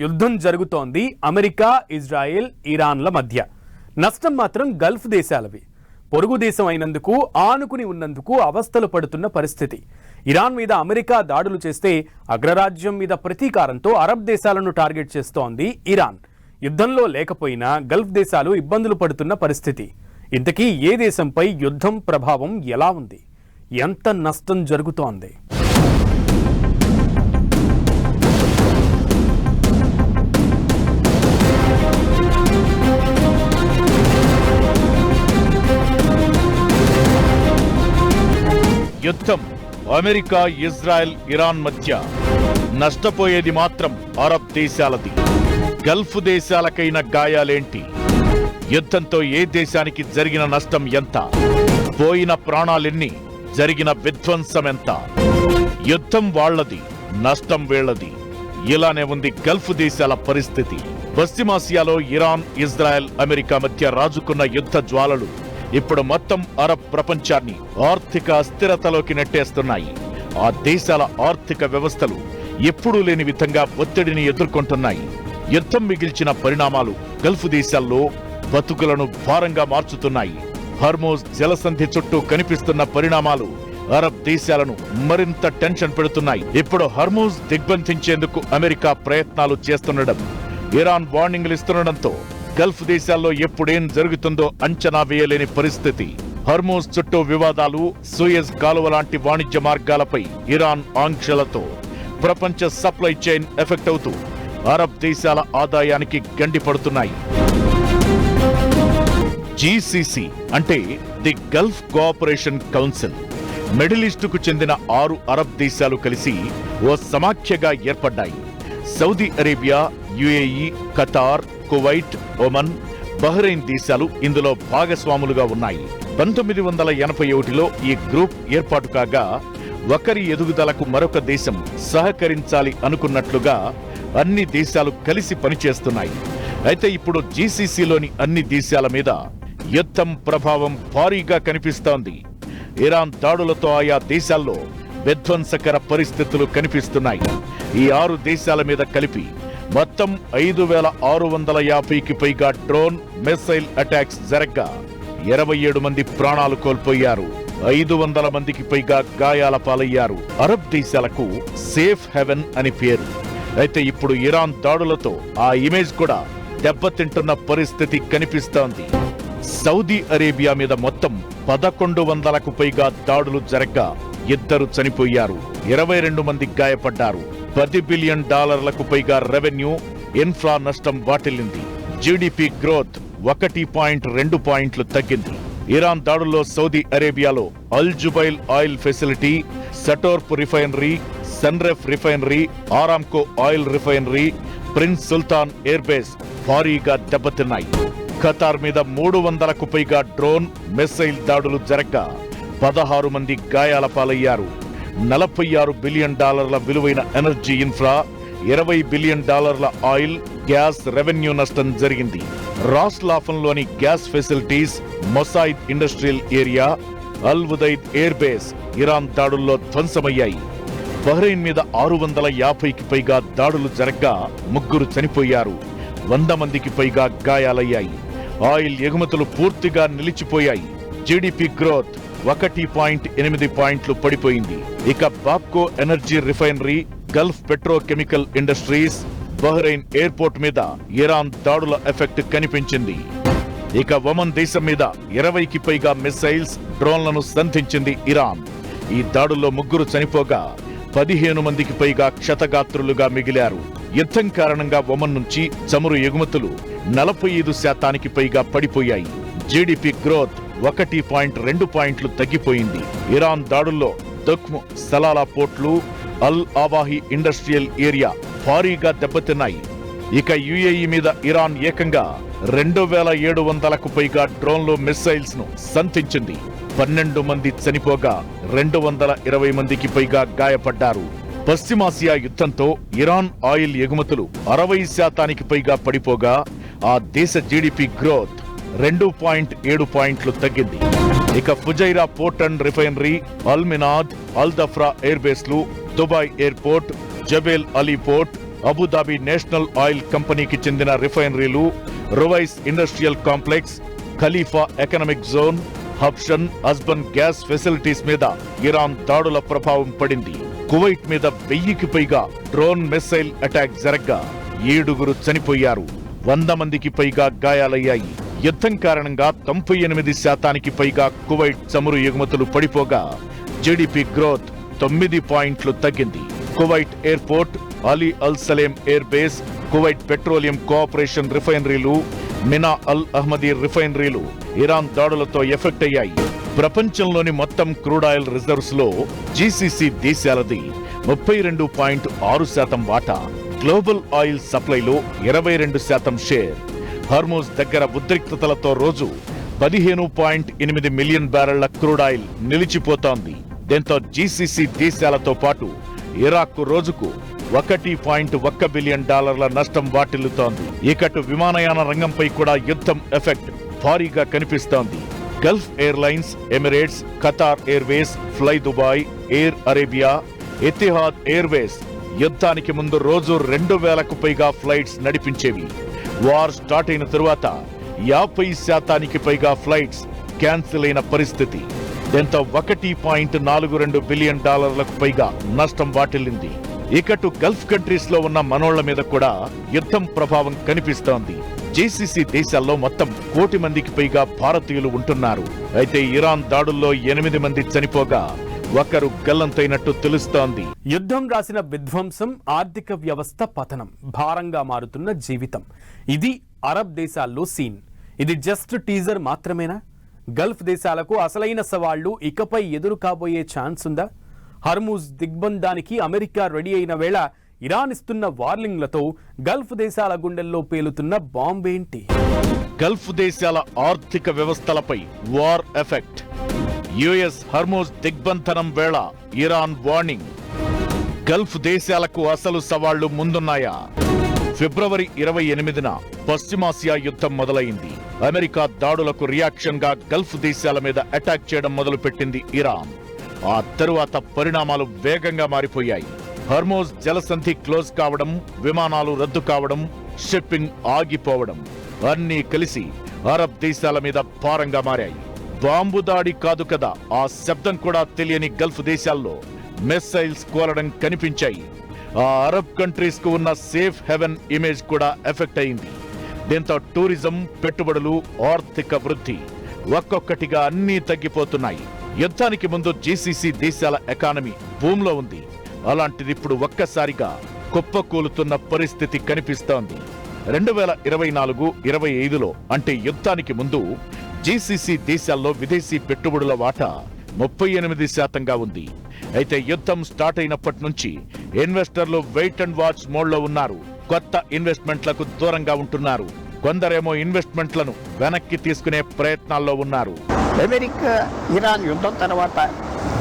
యుద్ధం జరుగుతోంది America, Israel, ఇరాన్ల మధ్య. నష్టం మాత్రం గల్ఫ్ దేశాలవి. పొరుగు దేశం అయినందుకు, ఆనుకుని ఉన్నందుకు అవస్థలు పడుతున్న పరిస్థితి. ఇరాన్ మీద అమెరికా దాడులు చేస్తే అగ్రరాజ్యం మీద ప్రతీకారంతో అరబ్ దేశాలను టార్గెట్ చేస్తోంది ఇరాన్. యుద్ధంలో లేకపోయినా గల్ఫ్ దేశాలు ఇబ్బందులు పడుతున్న పరిస్థితి. ఇంతకీ ఏ దేశంపై యుద్ధం ప్రభావం ఎలా ఉంది? ఎంత నష్టం జరుగుతోంది? యుద్ధం అమెరికా, ఇజ్రాయెల్, ఇరాన్ మధ్య. నష్టపోయేది మాత్రం అరబ్ దేశాలది. గల్ఫ్ దేశాలకైన గాయాలేంటి? యుద్ధంతో ఏ దేశానికి జరిగిన నష్టం ఎంత? పోయిన ప్రాణాలెన్ని? జరిగిన విధ్వంసం ఎంత? యుద్ధం వాళ్లది, నష్టం వీళ్లది. ఇలానే ఉంది గల్ఫ్ దేశాల పరిస్థితి. పశ్చిమాసియాలో ఇరాన్, ఇజ్రాయెల్, అమెరికా మధ్య రాజుకున్న యుద్ధ జ్వాలలు ఇప్పుడు మొత్తం అరబ్ ప్రపంచాన్ని ఆర్థిక అస్థిరతలోకి నెట్టేస్తున్నాయి. ఆ దేశాల ఆర్థిక వ్యవస్థలు ఎప్పుడూ లేని విధంగా ఒత్తిడిని ఎదుర్కొంటున్నాయి. యుద్ధం మిగిల్చిన పరిణామాలు గల్ఫ్ దేశాల్లో బతుకులను భారంగా మార్చుతున్నాయి. హర్మోజ్ జలసంధి చుట్టూ కనిపిస్తున్న పరిణామాలు అరబ్ దేశాలను మరింత టెన్షన్ పెడుతున్నాయి. ఇప్పుడు హర్మోజ్ దిగ్బంధించేందుకు అమెరికా ప్రయత్నాలు చేస్తుండడం, ఇరాన్ వార్నింగ్లు ఇస్తుండడంతో గల్ఫ్ దేశాల్లో ఎప్పుడేం జరుగుతుందో అంచనా వేయలేని పరిస్థితి. హర్మోజ్ చుట్టూ వివాదాలు, సూయజ్ కాలువ లాంటి వాణిజ్య మార్గాలపై ఇరాన్ ఆంక్షలతో ప్రపంచ సప్లై చైన్ ఎఫెక్ట్ అవుతూ అరబ్ దేశాల ఆదాయానికి గండిపడుతున్నాయి. జీసీసీ అంటే the Gulf cooperation council. Middle ఈస్టుకు చెందిన 6 అరబ్ దేశాలు కలిసి ఓ సమాఖ్యగా ఏర్పడ్డాయి. Saudi Arabia, UAE, Qatar, Kuwait, Oman, Bahrain దేశాలు ఇందులో భాగస్వాములుగా ఉన్నాయి. 1981లో ఈ గ్రూప్ ఏర్పాటు కాగా ఒకరి ఎదుగుదలకు మరొక దేశం సహకరించాలి అనుకున్నట్లుగా అన్ని దేశాలు కలిసి పనిచేస్తున్నాయి. అయితే ఇప్పుడు జీసీసీలోని అన్ని దేశాల మీద యుద్ధం ప్రభావం భారీగా కనిపిస్తోంది. ఇరాన్ దాడులతో ఆయా దేశాల్లో విధ్వంసకర పరిస్థితులు కనిపిస్తున్నాయి. ఈ 6 దేశాల మీద కలిపి మొత్తం 5650కి పైగా డ్రోన్, మిసైల్ అటాక్స్ జరగ్గా 27 మంది ప్రాణాలు కోల్పోయారు. 500 మందికి పైగా గాయాల పాలయ్యారు. అరబ్ దేశాలకు సేఫ్ హెవెన్ అని పేరు. అయితే ఇప్పుడు ఇరాన్ దాడులతో ఆ ఇమేజ్ కూడా దెబ్బతింటున్న పరిస్థితి కనిపిస్తోంది. సౌదీ అరేబియా మీద మొత్తం 1100కు పైగా దాడులు జరగ్గా 2 చనిపోయారు, 22 మంది గాయపడ్డారు. $10 బిలియన్ పైగా రెవెన్యూ, ఇన్ఫ్రా నష్టం వాటిల్లింది. జీడీపీ గ్రోత్ 1.2 పాయింట్లు తగ్గింది. ఇరాన్ దాడుల్లో సౌదీ అరేబియాలో Al Jubail oil facility, Satorp refinery, Sanref refinery, Aramco oil refinery, prince Sultan air base భారీగా దెబ్బతిన్నాయి. ఖతార్ మీద 300కు పైగా డ్రోన్, మిసైల్ దాడులు జరగ్గా 16 మంది గాయాల పాలయ్యారు. $46 బిలియన్ విలువైన energy infra, $20 billion oil, gas revenue నష్టం జరిగింది. రాస్ లాఫన్లోని gas facilities, Mesaieed industrial area, Al Udeid air base Iran దాడుల్లో ధ్వంసమయ్యాయి. బహ్రెయిన్ మీద 650కి పైగా దాడులు జరగ్గా 3 చనిపోయారు, 100 మందికి పైగా గాయాలయ్యాయి. ఆయిల్ ఎగుమతులు పూర్తిగా నిలిచిపోయాయి. జీడీపీ గ్రోత్ 1.8 పాయింట్లు పడిపోయింది. ఇక Bapco energy refinery, Gulf petrochemical industries, Bahrain airport మీద ఇరాన్ దాడుల ఎఫెక్ట్ కనిపించింది. ఇక ఒమన్ దేశం మీద 20కి పైగా మిసైల్స్, డ్రోన్లను సంధించింది ఇరాన్. ఈ దాడుల్లో 3 చనిపోగా 15 మందికి పైగా క్షతగాత్రులుగా మిగిలారు. యుద్ధం కారణంగా ఒమన్ నుంచి చమురు ఎగుమతులు 45% పైగా పడిపోయాయి. జీడీపీ గ్రోత్ 1.2 పాయింట్లు తగ్గిపోయింది. ఇరాన్ దాడుల్లో దుఖ్మ్, సలాలా పోర్ట్లు, అల్ ఆవాహి ఇండస్ట్రియల్ ఏరియా భారీగా దెబ్బతిన్నాయి. ఇక యుఏఈ మీద ఇరాన్ ఏకంగా 2700కు పైగా డ్రోన్లు, మిసైల్స్ ను సంధించింది. 12 మంది చనిపోగా 220 మందికి పైగా గాయపడ్డారు. పశ్చిమాసియా యుద్ధంతో ఇరాన్ ఆయిల్ ఎగుమతులు 60% పైగా పడిపోగా ఆ దేశ జీడీపీ గ్రోత్ 2.7 పాయింట్లు తగ్గింది. ఇక Fujairah port and refinery, Al Minhad, Al Dhafra air బేస్లు, Dubai airport, Jebel Ali port, Abu Dhabi national oil కంపెనీకి చెందిన రిఫైనరీలు, Ruwais industrial complex, Khalifa economic zone, Habshan, Hasban gas facilities మీద ఇరాన్ దాడుల ప్రభావం పడింది. కువైట్ మీద 1000కి పైగా డ్రోన్ మిస్సైల్ అటాక్ జరగ్గా 7గురు చనిపోయారు, 100 మందికి పైగా గాయాలయ్యాయి. యుద్ధం కారణంగా 98% పైగా కువైట్ చమురు ఎగుమతులు పడిపోగా జీడీపీ గ్రోత్ 9 పాయింట్లు తగ్గింది. Kuwait airport, Ali Al Salem air base, Kuwait petroleum cooperation రిఫైనరీలు, మినా అల్ అహ్మదీ రిఫైనరీలు ఇరాన్ దాడులతో ఎఫెక్ట్ అయ్యాయి. ప్రపంచంలోని మొత్తం క్రూడ్ ఆయిల్ రిజర్వ్స్ లో జీసీసీ దేశాలది 32.6% వాటా, గ్లోబల్ ఆయిల్ సప్లైలో 22% షేర్. హర్మూజ్ దగ్గర ఉద్రిక్తతలతో రోజు 15.8 మిలియన్ బ్యారెళ్ల క్రూడ్ ఆయిల్ నిలిచిపోతోంది. దీంతో జీసీసీ దేశాలతో పాటు ఇరాక్ రోజుకు $1.1 బిలియన్ నష్టం వాటిల్లుతోంది. ఇకటు విమానయాన రంగంపై కూడా యుద్ధం ఎఫెక్ట్ భారీగా కనిపిస్తోంది. Gulf airlines, Emirates, Qatar Airways, fly Dubai, air Arabia, Etihad Airways యుద్ధానికి ముందు రోజు 2000కు పైగా ఫ్లైట్స్ నడిపించేవి. వార్ స్టార్ట్ అయిన తరువాత 50% పైగా ఫ్లైట్స్ క్యాన్సిల్ అయిన పరిస్థితి. దీంతో $1.42 బిలియన్ పైగా నష్టం వాటిల్లింది. ఇకటు గల్ఫ్ కంట్రీస్ లో ఉన్న మనోళ్ల మీద కూడా యుద్ధం ప్రభావం కనిపిస్తోంది. జీసీసీ దేశాల్లో మొత్తం 1 కోటి మందికి పైగా భారతీయులు ఉంటున్నారు. అయితే ఇరాన్ దాడుల్లో 8 మంది చనిపోగా 1 గల్లంతైనట్టు తెలుస్తోంది. యుద్ధం రాసిన విధ్వంసం, ఆర్థిక వ్యవస్థ పతనం, భారంగా మారుతున్న జీవితం, ఇది అరబ్ దేశాల్లో సీన్. ఇది జస్ట్ టీజర్ మాత్రమేనా? గల్ఫ్ దేశాలకు అసలైన సవాళ్లు ఇకపై ఎదురు కాబోయే ఛాన్స్ ఉందా? హర్మూజ్ దిగ్బంధానికి అమెరికా రెడీ అయిన వేళ ఇరాన్ ఇస్తున్న వార్నింగ్లతో గల్ఫ్ దేశాల గుండెల్లో పేలుతున్న బాంబేంటి? గల్ఫ్ దేశాల ఆర్థిక వ్యవస్థలపై వార్ ఎఫెక్ట్. యుఎస్ హర్మూజ్ దిగ్బంధనం వేళ ఇరాన్ వార్నింగ్. గల్ఫ్ దేశాలకు అసలు సవాళ్లు ముందున్నాయా? ఫిబ్రవరి 28న పశ్చిమాసియా యుద్ధం మొదలైంది. అమెరికా దాడులకు రియాక్షన్ గా గల్ఫ్ దేశాల మీద అటాక్ చేయడం మొదలుపెట్టింది ఇరాన్. ఆ తరువాత పరిణామాలు వేగంగా మారిపోయాయి. హర్మూజ్ జలసంధి క్లోజ్ కావడం, విమానాలు రద్దు కావడం, షిప్పింగ్ ఆగిపోవడం అన్నీ కలిసి అరబ్ దేశాల మీద భారంగా మారాయి. బాంబు దాడి కాదు కదా, ఆ శబ్దం కూడా తెలియని గల్ఫ్ దేశాల్లో మిస్సైల్స్ కోలడం కనిపించాయి. ఆ అరబ్ కంట్రీస్ కు ఉన్న సేఫ్ హెవెన్ ఇమేజ్ కూడా ఎఫెక్ట్ అయింది. దీంతో టూరిజం, పెట్టుబడులు, ఆర్థిక వృద్ధి ఒక్కొక్కటిగా అన్నీ తగ్గిపోతున్నాయి. యుద్ధానికి ముందు జీసీసీ దేశాల ఎకానమీ భూమిలో ఉంది. అలాంటిది ఇప్పుడు ఒక్కసారిగా కుప్పకూలుతున్న పరిస్థితి కనిపిస్తోంది. 2024-25లో అంటే యుద్ధానికి ముందు జీసీసీ దేశాల్లో విదేశీ పెట్టుబడుల వాటా 38%గా ఉంది. అయితే యుద్ధం స్టార్ట్ అయినప్పటి నుంచి ఇన్వెస్టర్లు వెయిట్ అండ్ వాచ్ మోడ్లో ఉన్నారు. కొత్త ఇన్వెస్ట్మెంట్లకు దూరంగా ఉంటున్నారు. కొందరేమో ఇన్వెస్ట్మెంట్లను వెనక్కి తీసుకునే ప్రయత్నాల్లో ఉన్నారు. అమెరికా ఇరాన్ యుద్ధం తర్వాత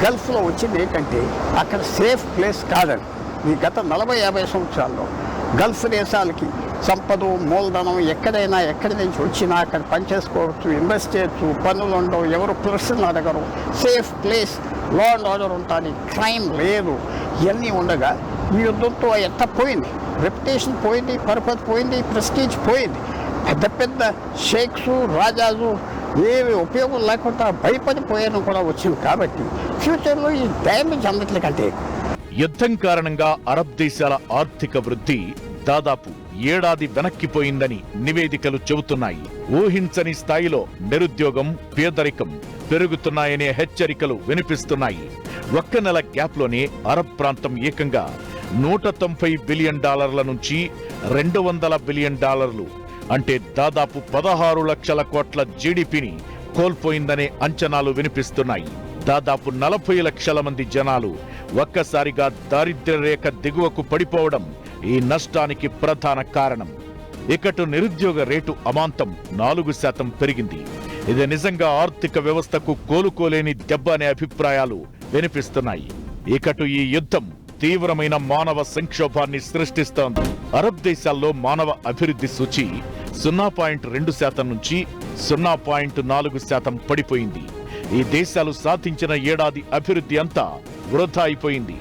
గల్ఫ్లో వచ్చింది ఏంటంటే అక్కడ సేఫ్ ప్లేస్ కాదని. ఈ గత 40-50 సంవత్సరాల్లో గల్ఫ్ దేశాలకి సంపద, మూలధనం ఎక్కడి నుంచి వచ్చినా అక్కడ పనిచేసుకోవచ్చు, ఇన్వెస్ట్ చేయొచ్చు, పనులు ఉండవు, ఎవరు ప్రశ్నలు అడగరు, safe place, law and order ఉంటుంది, క్రైమ్ లేదు. ఇవన్నీ ఉండగా ఈ యుద్ధంతో ఎంత పోయింది, రెప్యుటేషన్ పోయింది, పర్పస్ పోయింది, ప్రెస్టీజ్ పోయింది. పెద్ద పెద్ద షేక్స్, రాజాలు ఏవి ఉపయోగం లేకుండా భయపడిపోయాను కూడా వచ్చింది. కాబట్టి ఫ్యూచర్లో ఈ డ్యామేజ్ అందట్లేకంటే యుద్ధం కారణంగా అరబ్ దేశాల ఆర్థిక వృద్ధి దాదాపు ఏడాది వెనక్కిపోయిందని నివేదికలు చెబుతున్నాయి. ఊహించని స్థాయిలో నిరుద్యోగం, పేదరికం పెరుగుతున్నాయనే హెచ్చరికలు వినిపిస్తున్నాయి. 1 నెల గ్యాప్లోనే అరబ్ ప్రాంతం ఏకంగా $190 బిలియన్ నుంచి $200 బిలియన్, అంటే దాదాపు 16 లక్షల కోట్ల జీడీపీని కోల్పోయిందనే అంచనాలు వినిపిస్తున్నాయి. దాదాపు 40 లక్షల మంది జనాలు ఒక్కసారిగా దారిద్ర్య రేఖ దిగువకు పడిపోవడం ఈ నష్టానికి ప్రధాన కారణం. ఇకటు నిరుద్యోగ రేటు అమాంతం 4% పెరిగింది. ఇది నిజంగా ఆర్థిక వ్యవస్థకు కోలుకోలేని దెబ్బ అనే అభిప్రాయాలు వినిపిస్తున్నాయి. ఇకటు ఈ యుద్ధం తీవ్రమైన మానవ సంక్షోభాన్ని సృష్టిస్తోంది. అరబ్ దేశాల్లో మానవ అభివృద్ధి సూచి 0.2% నుంచి 0.4% పడిపోయింది. ఈ దేశాలు సాధించిన ఏడాది అభివృద్ధి అంతా వృధా అయిపోయింది.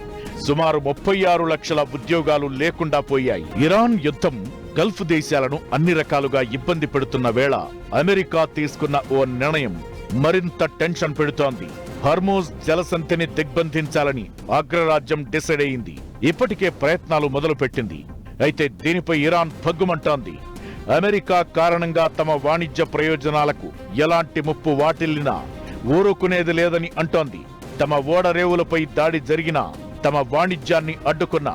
సుమారు 36 లక్షల ఉద్యోగాలు లేకుండా పోయాయి. ఇరాన్ యుద్ధం గల్ఫ్ దేశాలను అన్ని రకాలుగా ఇబ్బంది పెడుతున్న వేళ అమెరికా తీసుకున్న ఓ నిర్ణయం మరింత టెన్షన్ పెడుతోంది. హర్మోజ్ జలసంధిని దిగ్బంధించాలని అగ్రరాజ్యం డిసైడ్ అయింది. ఇప్పటికే ప్రయత్నాలు మొదలుపెట్టింది. అయితే దీనిపై ఇరాన్ భగ్గుమంటోంది. అమెరికా కారణంగా తమ వాణిజ్య ప్రయోజనాలకు ఎలాంటి ముప్పు వాటిల్లినా ఊరుకునేది లేదని అంటోంది. తమ ఓడరేవులపై దాడి జరిగినా, తమ వాణిజ్యాన్ని అడ్డుకున్నా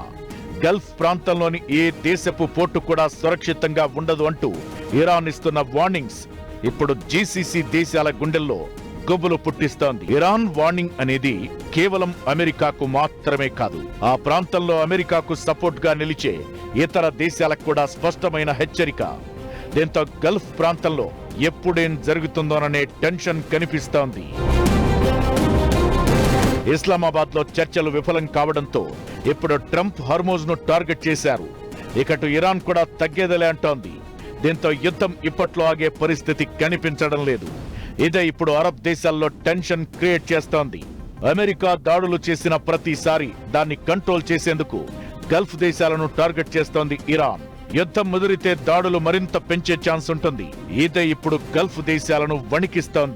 గల్ఫ్ ప్రాంతంలోని ఏ దేశపు పోర్టు కూడా సురక్షితంగా ఉండదు అంటూ ఇరాన్ ఇస్తున్న వార్నింగ్స్ ఇప్పుడు జీసీసీ దేశాల గుండెల్లో గొబ్బులు పుట్టిస్తోంది. ఇరాన్ వార్నింగ్ అనేది కేవలం అమెరికాకు మాత్రమే కాదు, ఆ ప్రాంతంలో అమెరికాకు సపోర్ట్ గా నిలిచే ఇతర బాధ్యతలకు కూడా స్పష్టమైన హెచ్చరిక. దీంతో గల్ఫ్ ప్రాంతంలో ఎప్పుడేం జరుగుతుందోననే టెన్షన్ కనిపిస్తోంది. ఇస్లామాబాద్ లో చర్చలు విఫలం కావడంతో ఇప్పుడు ట్రంప్ హర్మోజ్ ను టార్గెట్ చేశారు. ఇకటు ఇరాన్ కూడా తగ్గేదలే అంటోంది. దీంతో యుద్ధం ఇప్పట్లో ఆగే పరిస్థితి కనిపించడం లేదు. ఇదే ఇప్పుడు అరబ్ దేశాల్లో టెన్షన్ క్రియేట్ చేస్తోంది. అమెరికా దాడులు చేసిన ప్రతిసారి దాన్ని కంట్రోల్ చేసేందుకు గల్ఫ్ దేశాలను టార్గెట్ చేస్తోంది ఇరాన్. యుద్ధం ముదిరితే దాడులు మరింత పెంచే ఛాన్స్ ఉంటుంది. ఇదే ఇప్పుడు గల్ఫ్ దేశాలను వణికిస్తోంది.